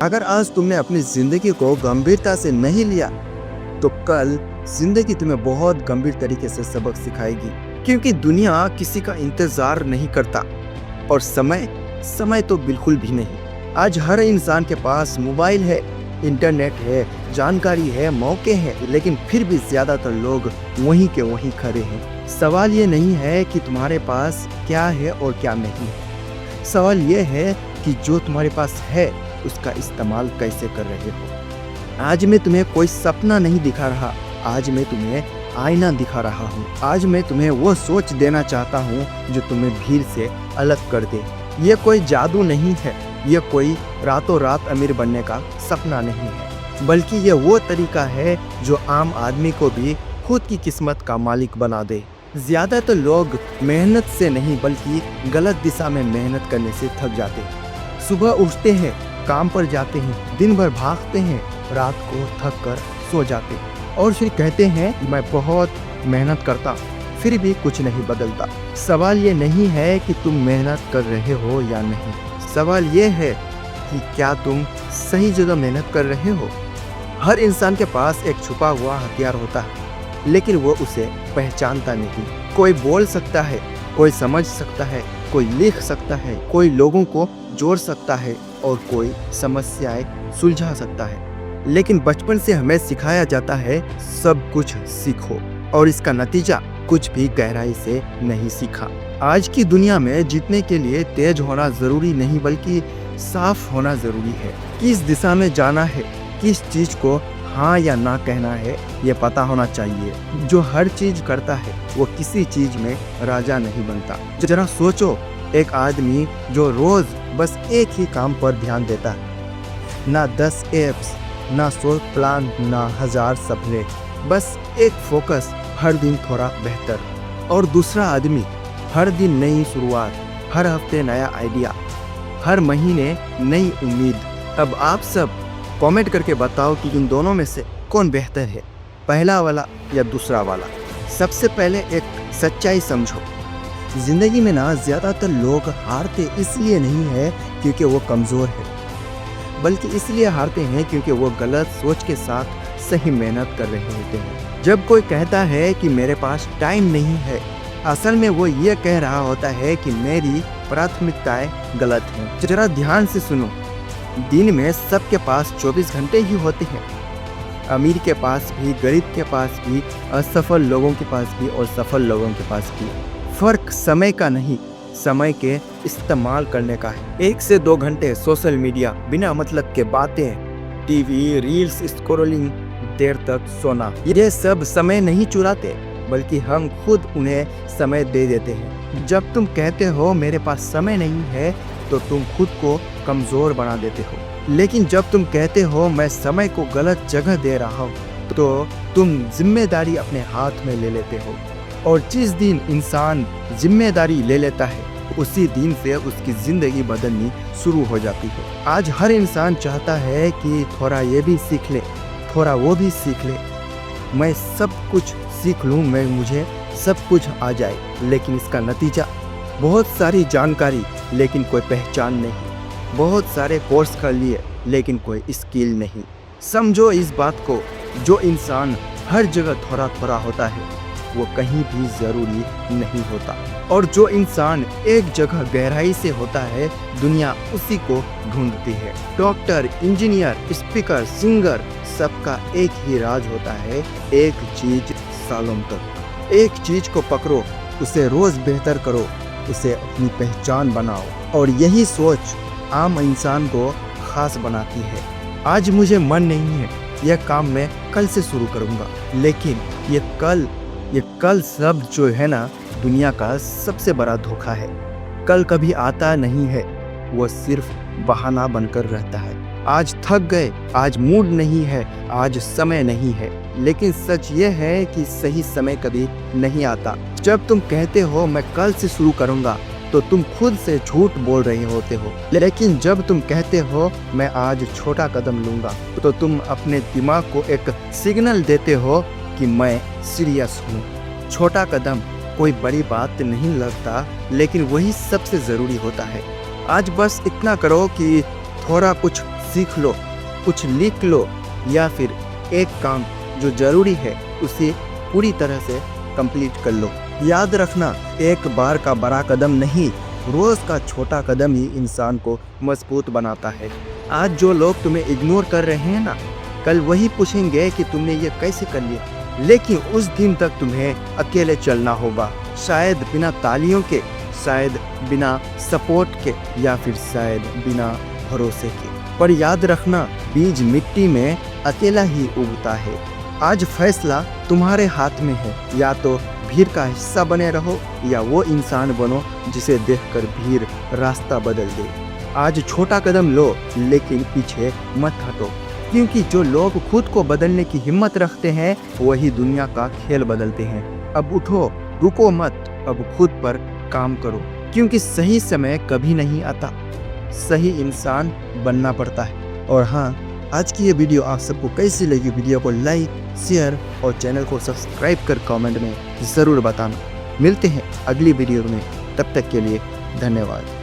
अगर आज तुमने अपनी जिंदगी को गंभीरता से नहीं लिया तो कल जिंदगी तुम्हें बहुत गंभीर तरीके से सबक सिखाएगी, क्योंकि दुनिया किसी का इंतजार नहीं करता और समय तो बिल्कुल भी नहीं। आज हर इंसान के पास मोबाइल है, इंटरनेट है, जानकारी है, मौके हैं, लेकिन फिर भी ज्यादातर लोग वहीं के वहीं खड़े हैं। सवाल ये नहीं है कि तुम्हारे पास क्या है और क्या नहीं है, सवाल ये है कि जो तुम्हारे पास है उसका इस्तेमाल कैसे कर रहे हो। आज मैं तुम्हें कोई सपना नहीं दिखा रहा, आज मैं तुम्हें आईना दिखा रहा हूँ। आज मैं तुम्हें वो सोच देना चाहता हूँ जो तुम्हें भीड़ से अलग कर दे। ये कोई जादू नहीं है, ये कोई रातों रात अमीर बनने का सपना नहीं है, बल्कि ये वो तरीका है जो आम आदमी को भी खुद की किस्मत का मालिक बना दे। ज्यादातर लोग मेहनत से नहीं बल्कि गलत दिशा में मेहनत करने से थक जाते हैं। सुबह उठते हैं, काम पर जाते हैं, दिन भर भागते हैं, रात को थक कर सो जाते हैं और फिर कहते हैं मैं बहुत मेहनत करता, फिर भी कुछ नहीं बदलता। सवाल ये नहीं है कि तुम मेहनत कर रहे हो या नहीं, सवाल ये है कि क्या तुम सही जगह मेहनत कर रहे हो। हर इंसान के पास एक छुपा हुआ हथियार होता है, लेकिन वो उसे पहचानता नहीं। कोई बोल सकता है, कोई समझ सकता है, कोई लिख सकता है, कोई लोगों को जोड़ सकता है और कोई समस्याएं सुलझा सकता है, लेकिन बचपन से हमें सिखाया जाता है सब कुछ सीखो और इसका नतीजा कुछ भी गहराई से नहीं सीखा। आज की दुनिया में जीतने के लिए तेज होना जरूरी नहीं बल्कि साफ होना जरूरी है। किस दिशा में जाना है, किस चीज को हाँ या ना कहना है, ये पता होना चाहिए। जो हर चीज करता है वो किसी चीज में राजा नहीं बनता। जरा सोचो, एक आदमी जो रोज बस एक ही काम पर ध्यान देता है, ना 10 एप्स, ना 100 प्लान, ना 1000 सपने, बस एक फोकस, हर दिन थोड़ा बेहतर। और दूसरा आदमी हर दिन नई शुरुआत, हर हफ्ते नया आइडिया, हर महीने नई उम्मीद। अब आप सब कमेंट करके बताओ कि इन दोनों में से कौन बेहतर है, पहला वाला या दूसरा वाला। सबसे पहले एक सच्चाई समझो, जिंदगी में ना ज्यादातर लोग हारते इसलिए नहीं है क्योंकि वो कमजोर है, बल्कि इसलिए हारते हैं क्योंकि वो गलत सोच के साथ सही मेहनत कर रहे होते हैं। जब कोई कहता है कि मेरे पास टाइम नहीं है, असल में वो ये कह रहा होता है कि मेरी प्राथमिकताएं गलत हैं। जरा ध्यान से सुनो, दिन में सबके पास 24 घंटे ही होते हैं, अमीर के पास भी, गरीब के पास भी, असफल लोगों के पास भी और सफल लोगों के पास भी। फर्क समय का नहीं, समय के इस्तेमाल करने का है। 1 से 2 घंटे सोशल मीडिया, बिना मतलब के बातें, टीवी, रील्स स्क्रॉलिंग, देर तक सोना, ये सब समय नहीं चुराते बल्कि हम खुद उन्हें समय दे देते हैं। जब तुम कहते हो मेरे पास समय नहीं है तो तुम खुद को कमजोर बना देते हो, लेकिन जब तुम कहते हो मैं समय को गलत जगह दे रहा हूँ तो तुम जिम्मेदारी अपने हाथ में ले लेते हो। और जिस दिन इंसान जिम्मेदारी ले लेता है उसी दिन से उसकी जिंदगी बदलनी शुरू हो जाती है। आज हर इंसान चाहता है कि थोड़ा ये भी सीख ले, थोड़ा वो भी सीख ले, मैं सब कुछ सीख लूँ, मैं मुझे सब कुछ आ जाए, लेकिन इसका नतीजा बहुत सारी जानकारी लेकिन कोई पहचान नहीं, बहुत सारे कोर्स कर लिए लेकिन कोई स्किल नहीं। समझो इस बात को, जो इंसान हर जगह थोड़ा थोड़ा होता है वो कहीं भी जरूरी नहीं होता, और जो इंसान एक जगह गहराई से होता है दुनिया उसी को ढूंढती है। डॉक्टर, इंजीनियर, स्पीकर, सिंगर, सबका एक ही राज होता है, एक चीज सालों तक। एक चीज को पकड़ो, उसे रोज बेहतर करो, उसे अपनी पहचान बनाओ, और यही सोच आम इंसान को खास बनाती है। आज मुझे मन नहीं है, यह काम मैं कल से शुरू करूंगा, लेकिन ये कल शब्द जो है ना, दुनिया का सबसे बड़ा धोखा है। कल कभी आता नहीं है, वो सिर्फ बहाना बनकर रहता है। आज थक गए, आज मूड नहीं है, आज समय नहीं है, लेकिन सच ये है कि सही समय कभी नहीं आता। जब तुम कहते हो मैं कल से शुरू करूंगा तो तुम खुद से झूठ बोल रहे होते हो, लेकिन जब तुम कहते हो मैं आज छोटा कदम लूंगा तो तुम अपने दिमाग को एक सिग्नल देते हो कि मैं सीरियस हूँ। छोटा कदम कोई बड़ी बात नहीं लगता, लेकिन वही सबसे ज़रूरी होता है। आज बस इतना करो कि थोड़ा कुछ सीख लो, कुछ लिख लो, या फिर एक काम जो जरूरी है उसे पूरी तरह से कंप्लीट कर लो। याद रखना, एक बार का बड़ा कदम नहीं, रोज का छोटा कदम ही इंसान को मजबूत बनाता है। आज जो लोग तुम्हें इग्नोर कर रहे हैं ना, कल वही पूछेंगे कि तुमने ये कैसे कर लिया। लेकिन उस दिन तक तुम्हें अकेले चलना होगा, शायद बिना तालियों के, शायद बिना सपोर्ट के, या फिर शायद बिना भरोसे के। पर याद रखना, बीज मिट्टी में अकेला ही उगता है। आज फैसला तुम्हारे हाथ में है, या तो भीड़ का हिस्सा बने रहो या वो इंसान बनो जिसे देखकर भीड़ रास्ता बदल दे। आज छोटा कदम लो, लेकिन पीछे मत हटो, क्योंकि जो लोग खुद को बदलने की हिम्मत रखते हैं वही दुनिया का खेल बदलते हैं। अब उठो, रुको मत, अब खुद पर काम करो, क्योंकि सही समय कभी नहीं आता, सही इंसान बनना पड़ता है। और हाँ, आज की ये वीडियो आप सबको कैसी लगी, वीडियो को लाइक, शेयर और चैनल को सब्सक्राइब कर कमेंट में ज़रूर बताना। मिलते हैं अगली वीडियो में, तब तक के लिए धन्यवाद।